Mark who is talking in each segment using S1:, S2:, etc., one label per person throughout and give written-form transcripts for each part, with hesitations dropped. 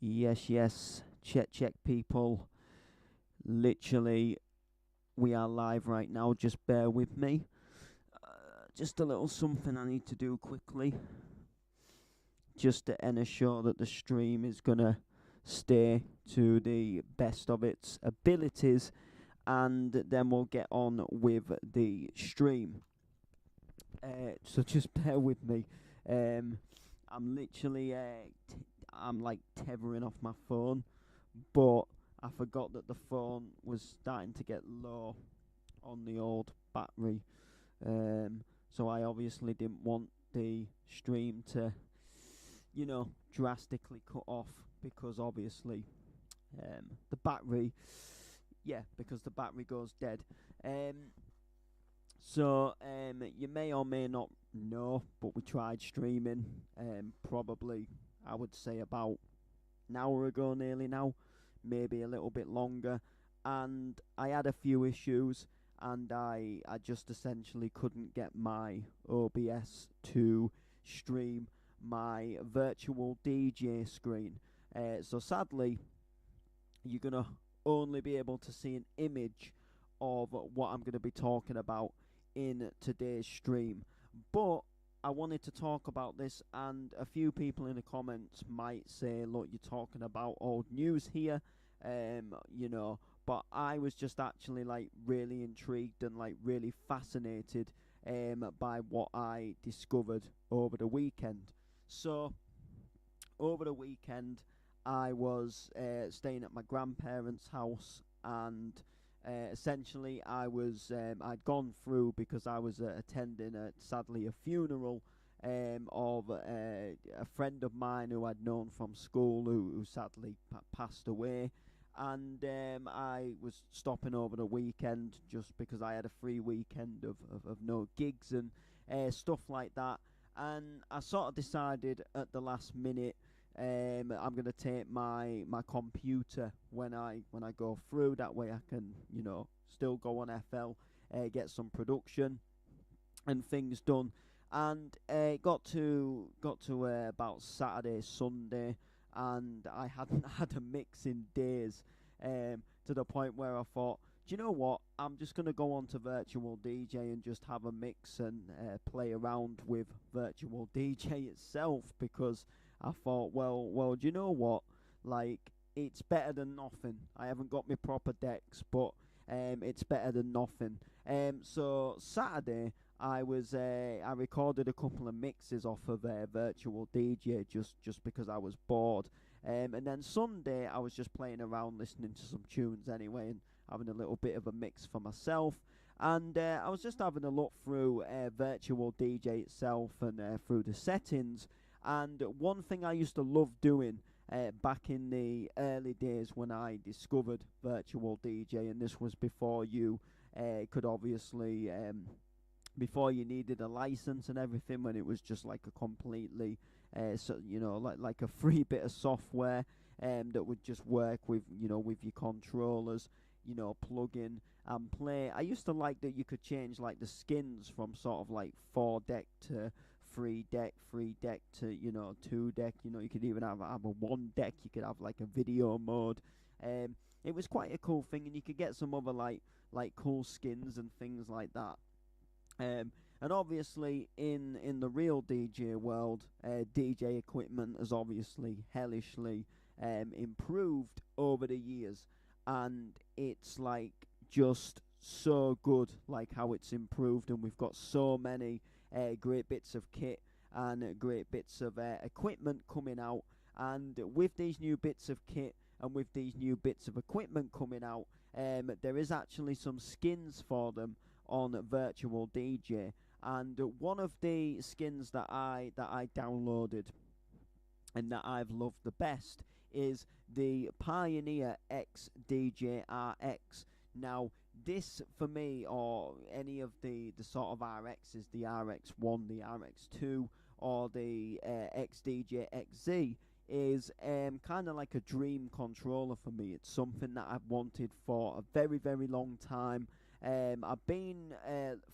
S1: Yes, yes. Check, people. Literally, we are live right now. Just bear with me. Just a little something I need to do quickly. Just to ensure that the stream is gonna stay to the best of its abilities, and then we'll get on with the stream. So just bear with me. I'm literally, I'm like tethering off my phone, but I forgot that the phone was starting to get low on the old battery. So I obviously didn't want the stream to, drastically cut off because obviously, the battery, because the battery goes dead. So you may or may not know, but we tried streaming. Probably I would say about an hour ago, nearly now, maybe a little bit longer, and I had a few issues, and I just essentially couldn't get my OBS to stream my virtual DJ screen. So sadly, you're gonna only be able to see an image of what I'm gonna be talking about in today's stream. But I wanted to talk about this, and a few people in the comments might say, "Look, you're talking about old news here," you know. But I was just actually like really intrigued and like really fascinated by what I discovered over the weekend. So over the weekend, I was staying at my grandparents' house, and essentially, I'd gone through because I was attending, sadly, a funeral of a friend of mine who I'd known from school, who sadly passed away. And I was stopping over the weekend just because I had a free weekend of no gigs and stuff like that. And I sort of decided at the last minute, I'm gonna take my computer when I go through. That way I can still go on FL, get some production and things done. And got to about Saturday, Sunday, and I hadn't had a mix in days. To the point where I thought, do you know what? I'm just gonna go on to Virtual DJ and just have a mix and play around with Virtual DJ itself, because I thought, well, do you know what? Like, it's better than nothing. I haven't got my proper decks, but it's better than nothing. So Saturday, I recorded a couple of mixes off of Virtual DJ just because I was bored. And then Sunday, I was just playing around, listening to some tunes anyway, and having a little bit of a mix for myself. And I was just having a look through Virtual DJ itself and through the settings. And one thing I used to love doing back in the early days when I discovered Virtual DJ, and this was before you could obviously, before you needed a license and everything, when it was just like a completely, like a free bit of software that would just work with, with your controllers, plug in and play. I used to like that you could change like the skins from sort of like 4 deck to 3 deck to 2 deck. You could even have a 1 deck. You could have like a video mode. It was quite a cool thing, and you could get some other like cool skins and things like that. And obviously, in the real DJ world, DJ equipment has obviously hellishly improved over the years, and it's like just so good, like how it's improved, and we've got so many great bits of kit and great bits of equipment coming out. And with these new bits of kit and with these new bits of equipment coming out, there is actually some skins for them on Virtual DJ. And one of the skins that I downloaded and that I've loved the best is the Pioneer X DJ RX. Now, this for me, or any of the sort of RXs, the RX1, the RX2, or the XDJ XZ, is kind of like a dream controller for me. It's something that I've wanted for a very, very long time. I've been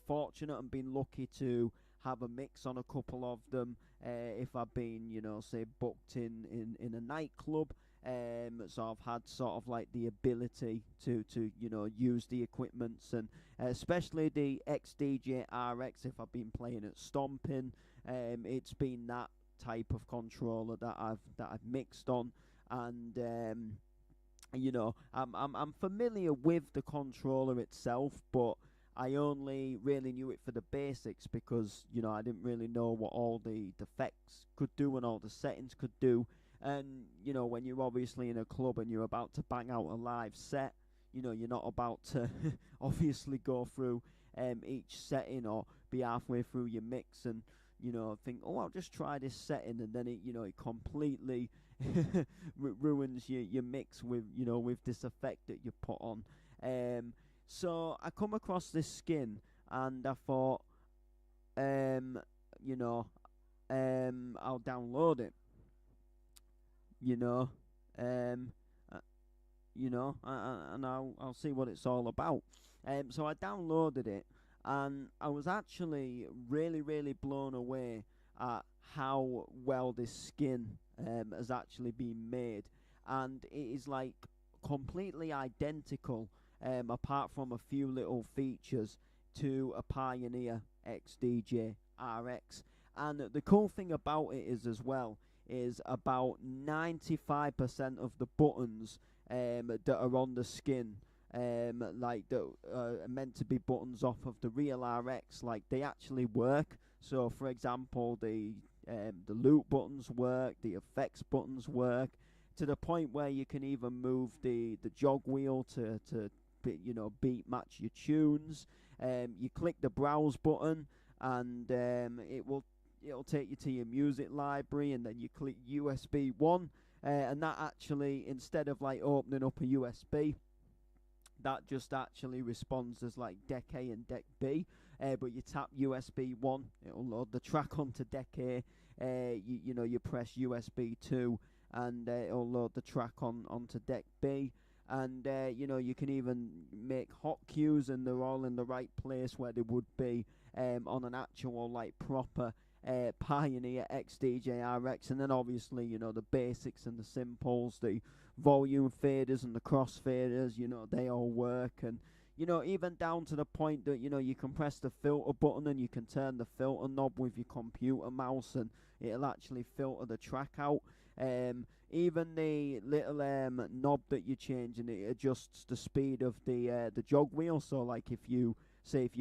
S1: fortunate and been lucky to have a mix on a couple of them. If I've been, say, booked in a nightclub, So I've had sort of like the ability to use the equipments, and especially the XDJ RX. If I've been playing at Stomping, it's been that type of controller that I've mixed on, and I'm familiar with the controller itself, but I only really knew it for the basics because I didn't really know what all the effects could do and all the settings could do. And when you're obviously in a club and you're about to bang out a live set, you're not about to obviously go through each setting or be halfway through your mix and think, oh, I'll just try this setting, and then it completely ruins your mix with this effect that you put on. So I come across this skin and I thought, I'll download it. you know, um, and I'll see what it's all about. So I downloaded it, and I was actually really, really blown away at how well this skin has actually been made, and it is like completely identical, apart from a few little features, to a Pioneer XDJ RX. And the cool thing about it is as well is about 95% of the buttons that are on the skin, like that are meant to be buttons off of the real RX, like they actually work. So, for example, the loot buttons work, the effects buttons work, to the point where you can even move the jog wheel to beat match your tunes. You click the browse button, and it'll take you to your music library, and then you click USB 1, and that actually, instead of like opening up a USB, that just actually responds as like deck A and deck B. But you tap USB 1, it'll load the track onto deck A. You press USB 2, and it'll load the track onto deck B. And you can even make hot cues, and they're all in the right place where they would be on an actual like proper Pioneer XDJ RX. And then obviously the basics and the simples, the volume faders and the cross faders, they all work. And even down to the point that you can press the filter button and you can turn the filter knob with your computer mouse, and it'll actually filter the track out. Even the little knob that you change, and it adjusts the speed of the jog wheel. So like if you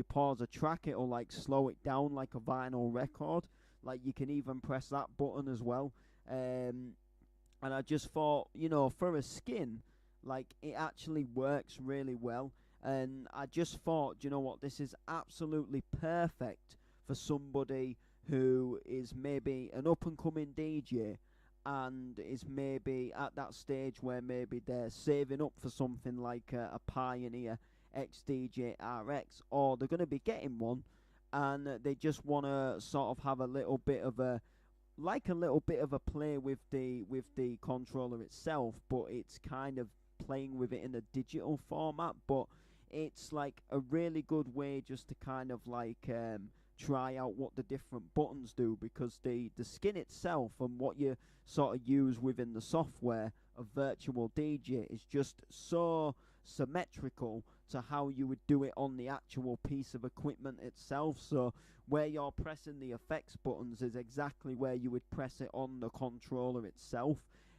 S1: pause a track, it'll like slow it down like a vinyl record. Like you can even press that button as well. And I just thought, for a skin, like it actually works really well. And I just thought, what, this is absolutely perfect for somebody who is maybe an up and coming DJ, and is maybe at that stage where maybe they're saving up for something like a Pioneer XDJ RX, or they're going to be getting one, and they just want to sort of have a little bit of a play with the controller itself, but it's kind of playing with it in a digital format. But it's like a really good way just to kind of like try out what the different buttons do, because the skin itself and what you sort of use within the software of Virtual DJ is just so symmetrical to how you would do it on the actual piece of equipment itself. So where you're pressing the effects buttons is exactly where you would press it on the controller itself.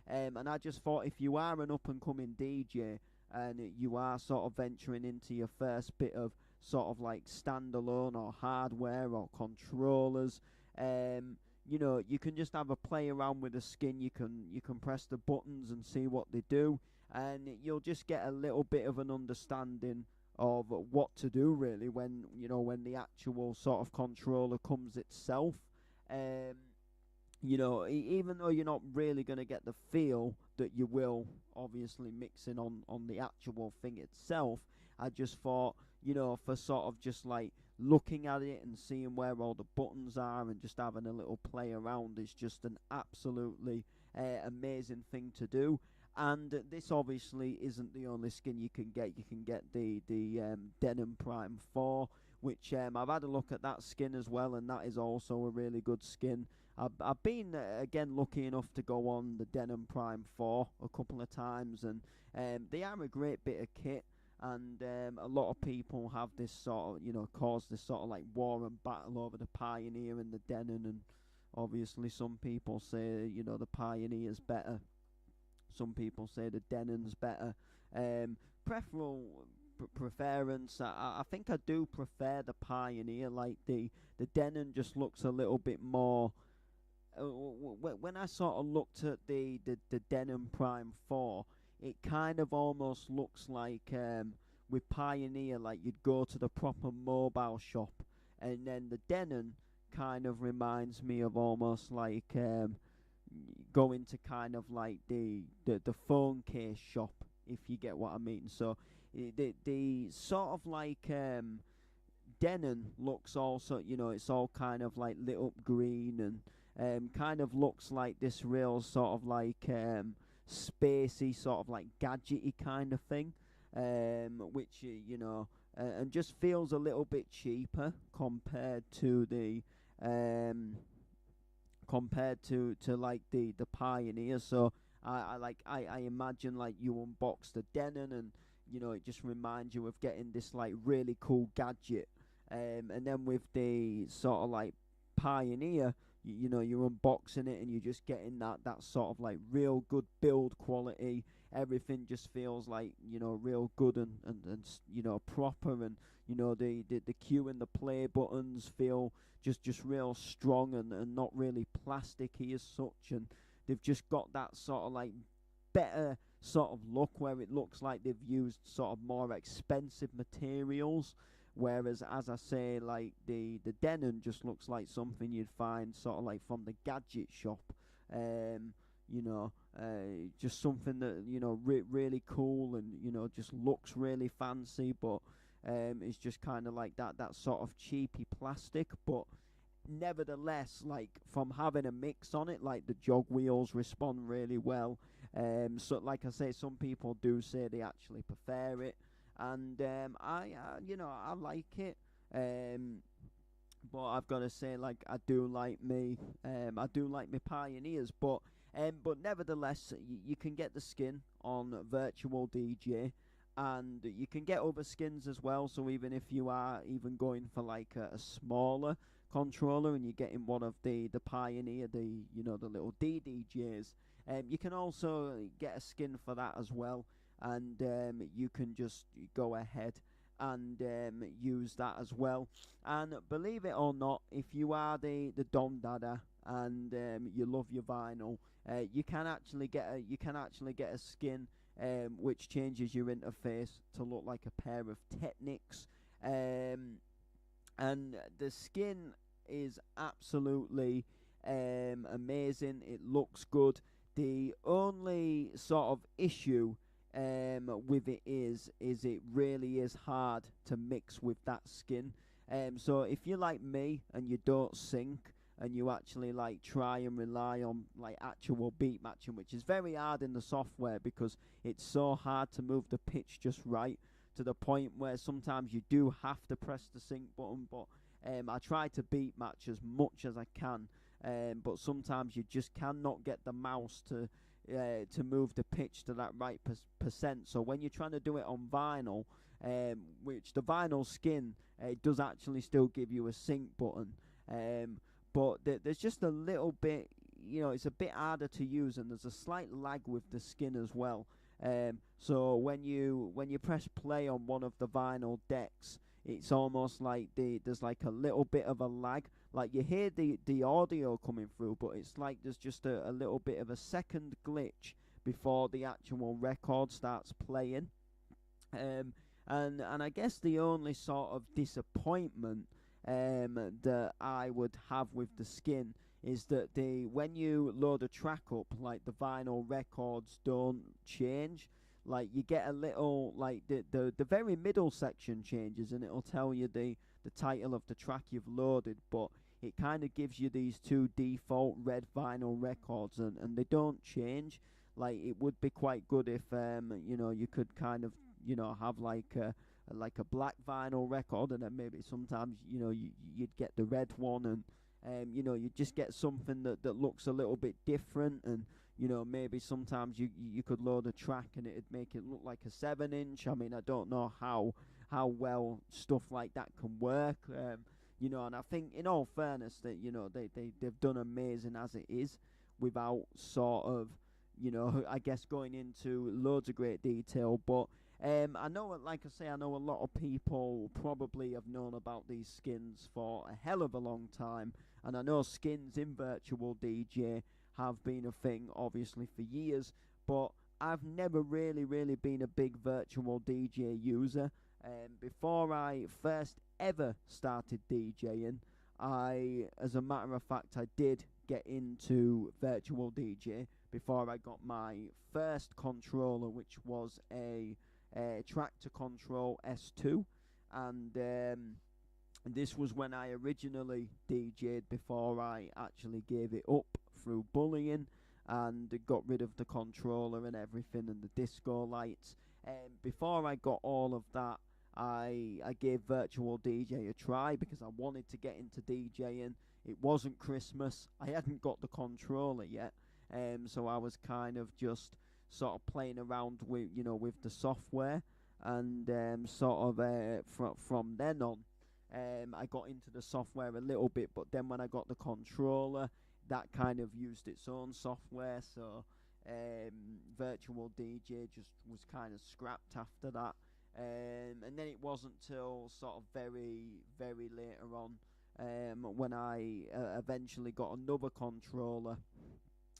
S1: And I just thought, if you are an up and coming DJ and you are sort of venturing into your first bit of sort of like standalone or hardware or controllers, you can just have a play around with the skin. You can press the buttons and see what they do, and you'll just get a little bit of an understanding of what to do really when the actual sort of controller comes itself. Even though you're not really going to get the feel that you will obviously mixing on the actual thing itself, I just thought, for sort of just like looking at it and seeing where all the buttons are and just having a little play around is just an absolutely amazing thing to do. And this obviously isn't the only skin you can get. You can get the Denim Prime 4, which I've had a look at that skin as well, and that is also a really good skin. I've been again lucky enough to go on the Denon Prime 4 a couple of times, and they are a great bit of kit. And a lot of people have this sort of, caused this sort of like war and battle over the Pioneer and the Denon, and obviously some people say, the Pioneer's better. Some people say the Denon's better. Preference, I think I do prefer the Pioneer. Like the Denon just looks a little bit more. When I sort of looked at the Denon Prime 4, it kind of almost looks like with Pioneer, like you'd go to the proper mobile shop, and then the Denon kind of reminds me of almost like going to kind of like the phone case shop, if you get what I mean. So the sort of like Denon looks also, it's all kind of like lit up green, and kind of looks like this real sort of like spacey, sort of like gadgety kind of thing, which and just feels a little bit cheaper compared to the like the Pioneer. So I imagine like you unbox the Denon, and it just reminds you of getting this like really cool gadget, and then with the sort of like Pioneer, you're unboxing it and you're just getting that sort of like real good build quality. Everything just feels like real good and proper, and the Q and the play buttons feel just real strong and not really plasticky as such, and they've just got that sort of like better sort of look where it looks like they've used sort of more expensive materials. Whereas, as I say, like the Denon just looks like something you'd find sort of like from the gadget shop, just something that really cool, and just looks really fancy, but it's just kind of like that sort of cheapy plastic. But nevertheless, like from having a mix on it, like the jog wheels respond really well. So like I say, some people do say they actually prefer it. And I like it, but I've got to say, like I do like me Pioneers, but nevertheless, you can get the skin on Virtual DJ, and you can get other skins as well. So even if you are even going for like a smaller controller, and you're getting one of the Pioneer, the little DDJs, you can also get a skin for that as well. And you can just go ahead and use that as well. And believe it or not, if you are the Dom Dada and you love your vinyl, you can actually get a skin which changes your interface to look like a pair of Technics, and the skin is absolutely amazing. It looks good. The only sort of issue with it is it really is hard to mix with that skin. So if you're like me and you don't sync, and you actually like try and rely on like actual beat matching, which is very hard in the software because it's so hard to move the pitch just right, to the point where sometimes you do have to press the sync button. But I try to beat match as much as I can, but sometimes you just cannot get the mouse to move the pitch to that right percent. So when you're trying to do it on vinyl, which the vinyl skin does actually still give you a sync button, but there's just a little bit, it's a bit harder to use, and there's a slight lag with the skin as well. So when you press play on one of the vinyl decks, it's almost like there's like a little bit of a lag. Like you hear the audio coming through, but it's like there's just a little bit of a second glitch before the actual record starts playing. And I guess the only sort of disappointment that I would have with the skin is that when you load a track up, like the vinyl records don't change. Like you get a little, like the very middle section changes, and it'll tell you the title of the track you've loaded, but it kind of gives you these two default red vinyl records, and they don't change. Like it would be quite good if you could kind of have like like a black vinyl record, and then maybe sometimes you'd get the red one, and you just get something that looks a little bit different, and maybe sometimes you could load a track and it'd make it look like a 7-inch. I mean, I don't know how well stuff like that can work. And I think, in all fairness, that they've done amazing as it is, without sort of I guess going into loads of great detail. But I know, like I say, I know a lot of people probably have known about these skins for a hell of a long time, and I know skins in Virtual DJ have been a thing, obviously, for years, but I've never really been a big Virtual DJ user. Before I first ever started DJing, as a matter of fact, I did get into Virtual DJ before I got my first controller, which was a Traktor Kontrol S2, and this was when I originally DJ'd, before I actually gave it up through bullying and got rid of the controller and everything and the disco lights. Before I got all of that, I gave Virtual DJ a try because I wanted to get into DJing. It wasn't Christmas. I hadn't got the controller yet, so I was kind of just sort of playing around with with the software, and from then on, I got into the software a little bit. But then when I got the controller, that kind of used its own software, so Virtual DJ just was kind of scrapped after that. And then it wasn't till sort of very later on, when I eventually got another controller,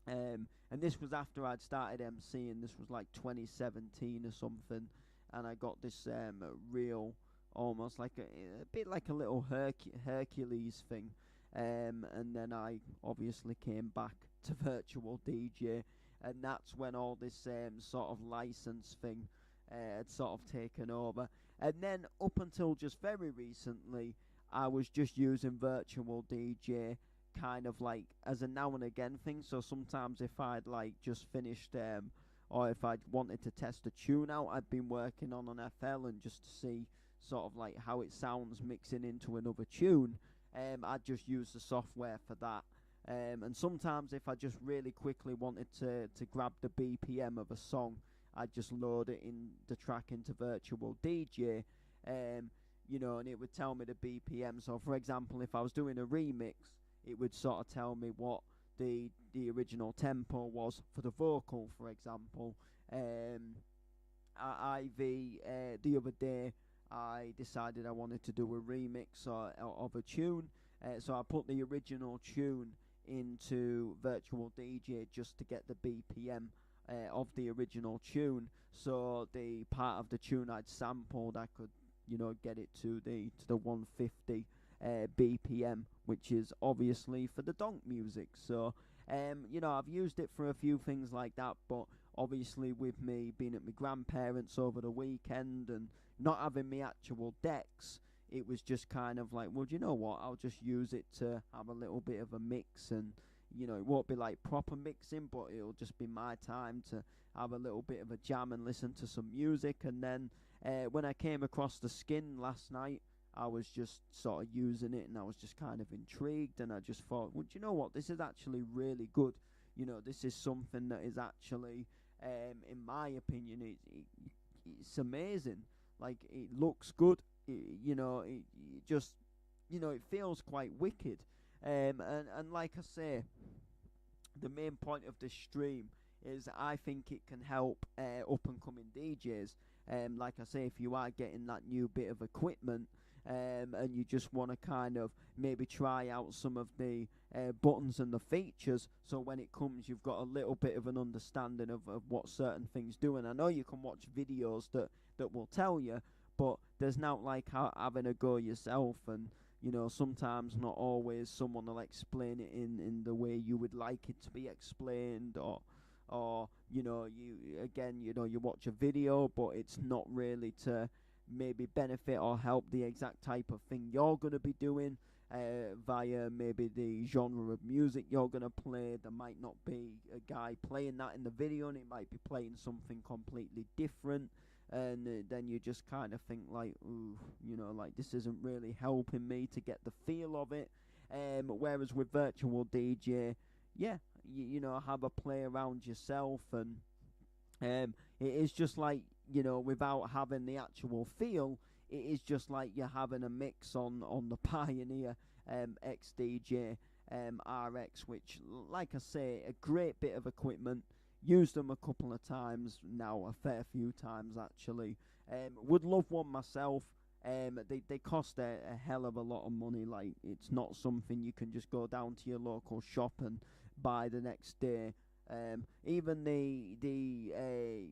S1: and this was after I'd started MCing. This was like 2017 or something, and I got this real, almost like a bit like a little Hercules thing, and then I obviously came back to Virtual DJ, and that's when all this sort of license thing had sort of taken over. And then up until just very recently, I was just using Virtual DJ kind of like as a now and again thing. So sometimes if I'd like just finished or if I'd wanted to test a tune out I'd been working on an FL, and just to see sort of like how it sounds mixing into another tune, I'd just use the software for that. And sometimes if I just really quickly wanted to grab the BPM of a song, I'd just load it in the track into Virtual DJ, and it would tell me the BPM. So for example, if I was doing a remix, it would sort of tell me what the original tempo was for the vocal, for example. The other day, I decided I wanted to do a remix of a tune, so I put the original tune into Virtual DJ just to get the BPM of the original tune. So the part of the tune I'd sampled, I could get it to the 150 BPM, which is obviously for the donk music. So I've used it for a few things like that, but obviously with me being at my grandparents over the weekend and not having me actual decks, it was just kind of like, well, do you know what, I'll just use it to have a little bit of a mix, and it won't be like proper mixing, but it'll just be my time to have a little bit of a jam and listen to some music. And then when I came across the skin last night, I was just sort of using it, and I was just kind of intrigued, and I just thought, well, do you know what, this is actually really good. This is something that is actually, in my opinion, it's amazing. Like, it looks good, it just, it feels quite wicked. And like I say, the main point of this stream is I think it can help up and coming DJs. Like I say, if you are getting that new bit of equipment, and you just want to kind of maybe try out some of the buttons and the features, so when it comes you've got a little bit of an understanding of what certain things do. And I know you can watch videos that will tell you, but there's not like having a go yourself, and sometimes not always someone will explain it in the way you would like it to be explained, or you watch a video but it's not really to maybe benefit or help the exact type of thing you're going to be doing via maybe the genre of music you're going to play. There might not be a guy playing that in the video, and it might be playing something completely different. and then you just kind of think like, ooh, you know, like this isn't really helping me to get the feel of it. Whereas with virtual DJ, yeah, you know, have a play around yourself, and it is just like, you know, without having the actual feel, it is just like you're having a mix on the Pioneer XDJ RX, which, like I say, a great bit of equipment. Used them a couple of times now, a fair few times actually. Would love one myself. They cost a hell of a lot of money. Like, it's not something you can just go down to your local shop and buy the next day. Even the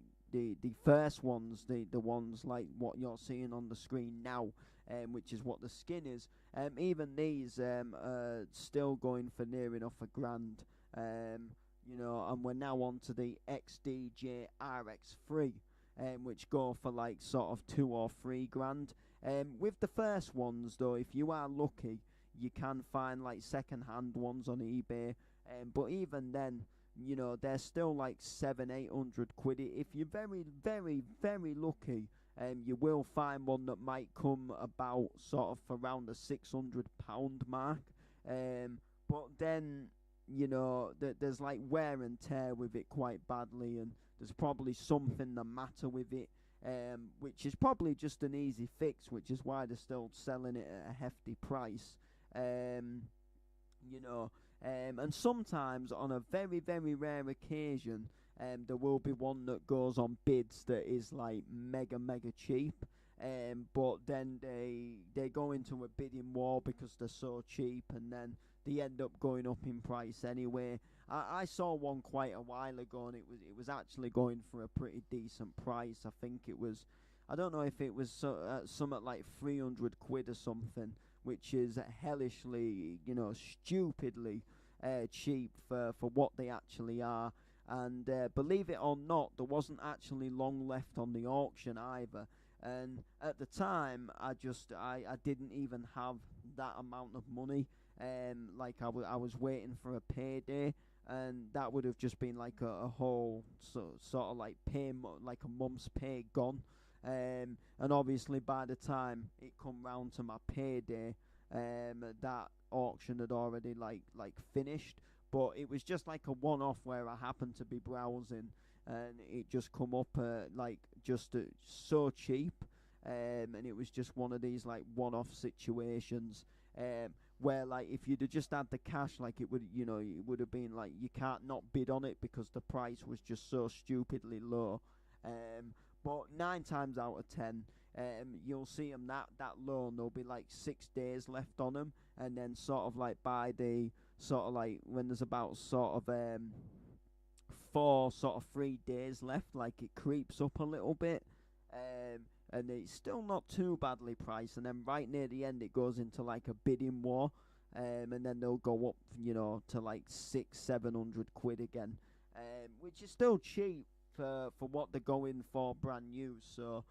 S1: first ones, the ones like what you're seeing on the screen now, which is what the skin is. Even these are still going for near enough a grand. You know, and we're now on to the XDJ RX3, which go for like sort of 2 or 3 grand. With the first ones though, if you are lucky, you can find like second-hand ones on eBay. But even then, you know, they're still like 700-800 quid. If you're very, very, very lucky, you will find one that might come about sort of around the £600 mark. But then, you know, there's like wear and tear with it quite badly, and there's probably something the matter with it, which is probably just an easy fix, which is why they're still selling it at a hefty price. You know, and sometimes on a very, very rare occasion, there will be one that goes on bids that is like mega, mega cheap. But then they go into a bidding war because they're so cheap, and then they end up going up in price anyway. I saw one quite a while ago, and it was actually going for a pretty decent price. I think it was, I don't know if it was something like 300 quid or something, which is hellishly, you know, stupidly cheap for what they actually are. And believe it or not, there wasn't actually long left on the auction either. And at the time, I didn't even have that amount of money. Like I was waiting for a payday, and that would have just been like a whole sort of like like a month's pay gone. And obviously by the time it come round to my payday, that auction had already like finished. But it was just like a one-off where I happened to be browsing, and it just come up like just so cheap, and it was just one of these like one-off situations, where like if you'd have just had the cash, like it would, you know, it would have been like you can't not bid on it because the price was just so stupidly low. But 9 times out of 10, you'll see them that low, and there'll be like 6 days left on them, and then sort of like by the sort of like when there's about sort of 3 days left, like it creeps up a little bit, and it's still not too badly priced, and then right near the end it goes into like a bidding war, and then they'll go up, you know, to like 600-700 quid again, which is still cheap for what they're going for brand new. So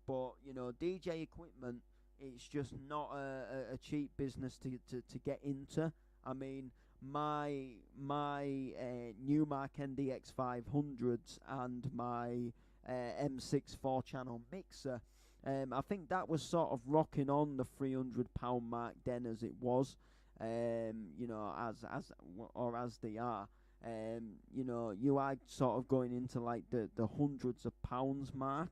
S1: but you know, DJ equipment, it's just not a cheap business to get into. I mean, my Newmark NDX 500s and my M6 4-channel mixer, I think that was sort of rocking on the £300 mark then, as it was, you know, as they are. You know, you are sort of going into like the hundreds of pounds mark,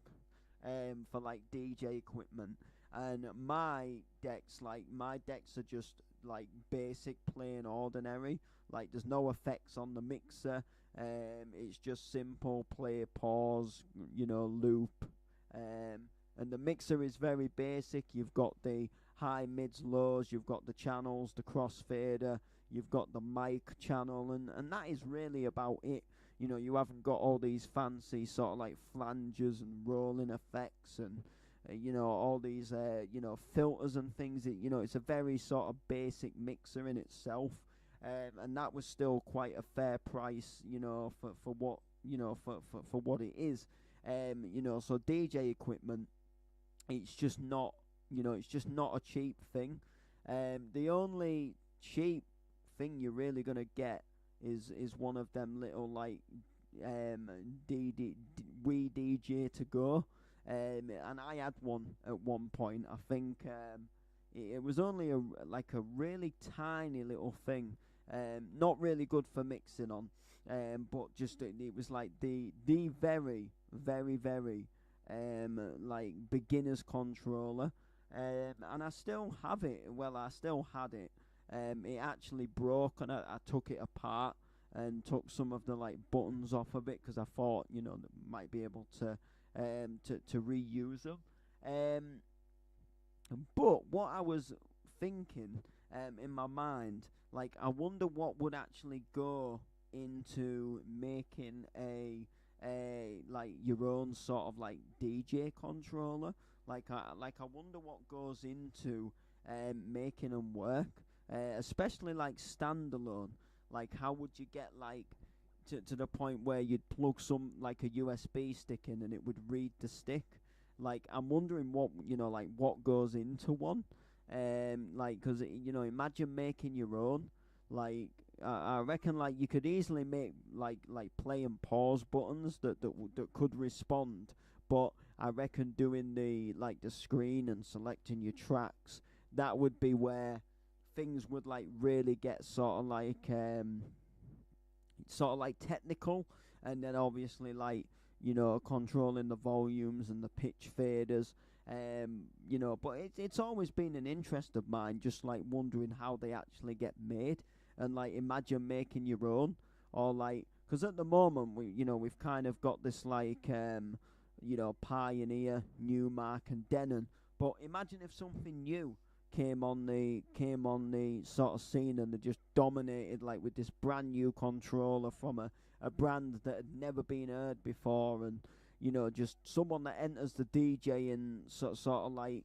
S1: for like DJ equipment. And my decks are just like basic, plain, ordinary. Like there's no effects on the mixer. It's just simple play, pause, you know, loop. And the mixer is very basic. You've got the high, mids, lows. You've got the channels, the crossfader. You've got the mic channel, and that is really about it. You know, you haven't got all these fancy sort of like flanges and rolling effects and you know, all these you know, filters and things. You know, it's a very sort of basic mixer in itself, and that was still quite a fair price, you know, for what, you know, for what it is. You know, so DJ equipment, it's just not, you know, it's just not a cheap thing. The only cheap thing you're really gonna get is one of them little like Wii DJ to go. and I had one at one point. I think it was only like a really tiny little thing, not really good for mixing on, but just it was like the very very very like beginner's controller, and I still have it. Well, I still had it. It actually broke, and I took it apart and took some of the like buttons off of it because I thought that might be able to reuse them. Um, but what I was thinking in my mind, like I wonder what would actually go into making a like your own sort of like DJ controller. I wonder what goes into making them work, especially like standalone. Like how would you get like to the point where you'd plug some like a USB stick in and it would read the stick. Like I'm wondering what like what goes into one. Like because imagine making your own. Like I reckon like you could easily make like play and pause buttons that could respond. But I reckon doing the screen and selecting your tracks, that would be where things would like really get sort of like technical, and then obviously like controlling the volumes and the pitch faders. But it's always been an interest of mine, just like wondering how they actually get made, and like imagine making your own, or like because at the moment we've kind of got this like Pioneer, Newmark, and Denon. But imagine if something new came on the sort of scene, and they just dominated like with this brand new controller from a brand that had never been heard before, and just someone that enters the DJing sort of like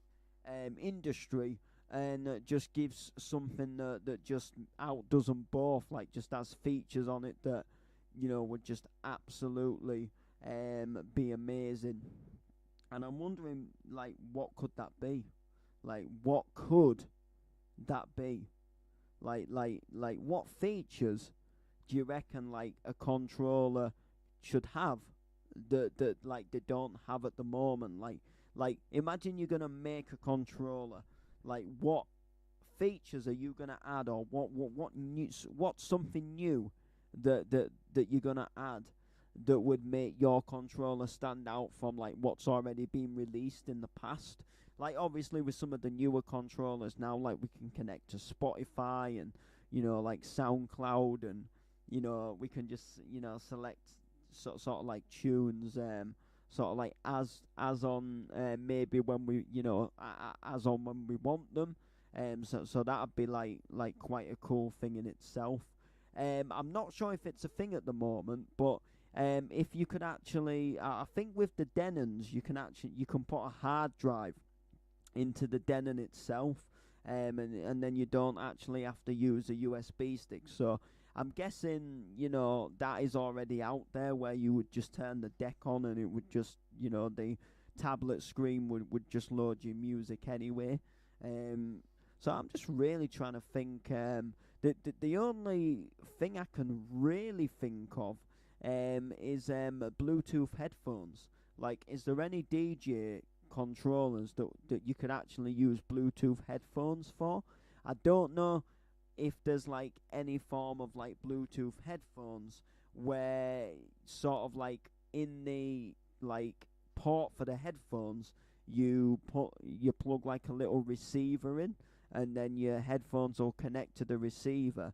S1: industry, and just gives something that just outdoes them both, like just has features on it that would just absolutely be amazing. And I'm wondering like what could that be? Like, what could that be? Like, what features do you reckon like a controller should have that like they don't have at the moment? Like, imagine you're gonna make a controller. Like, what features are you gonna add, or what's something new that you're gonna add that would make your controller stand out from like what's already been released in the past? Like obviously with some of the newer controllers now, like we can connect to Spotify and like SoundCloud, and we can just select sort of like tunes, sort of like as on maybe when we as on when we want them. So that'd be like quite a cool thing in itself. I'm not sure if it's a thing at the moment, but if you could actually, I think with the Denons, you can put a hard drive into the Denon itself, and then you don't actually have to use a USB stick. So I'm guessing that is already out there, where you would just turn the deck on and it would just the tablet screen would just load your music anyway. So I'm just really trying to think. The only thing I can really think of is Bluetooth headphones. Like, is there any DJ controllers that you could actually use Bluetooth headphones for? I don't know if there's like any form of like Bluetooth headphones where sort of like in the like port for the headphones you plug like a little receiver in, and then your headphones will connect to the receiver,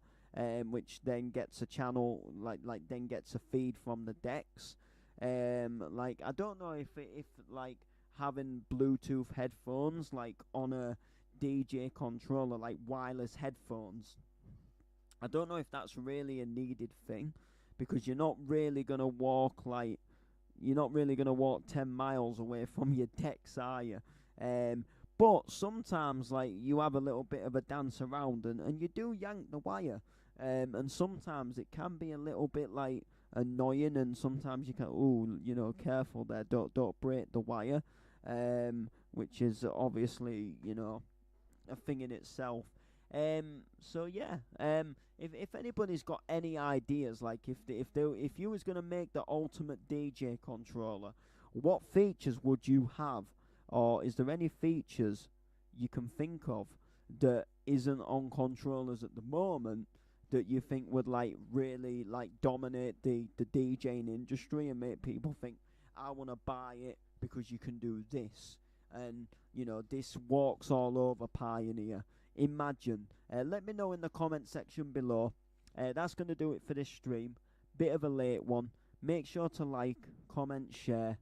S1: which then gets a channel like then gets a feed from the decks. Like I don't know if like having Bluetooth headphones like on a DJ controller, like wireless headphones, I don't know if that's really a needed thing, because you're not really gonna walk 10 miles away from your decks, are you? But sometimes like you have a little bit of a dance around, and you do yank the wire, and sometimes it can be a little bit like annoying, and sometimes you can careful there, don't break the wire, which is obviously a thing in itself. So yeah, if anybody's got any ideas, like if you was gonna make the ultimate DJ controller, What features would you have, or is there any features you can think of that isn't on controllers at the moment that you think would like really like dominate the DJing industry and make people think, I want to buy it because you can do this, and you know this walks all over Pioneer. Imagine. Let me know in the comment section below. That's going to do it for this stream. Bit of a late one. Make sure to like, comment, share.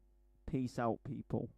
S1: Peace out, people.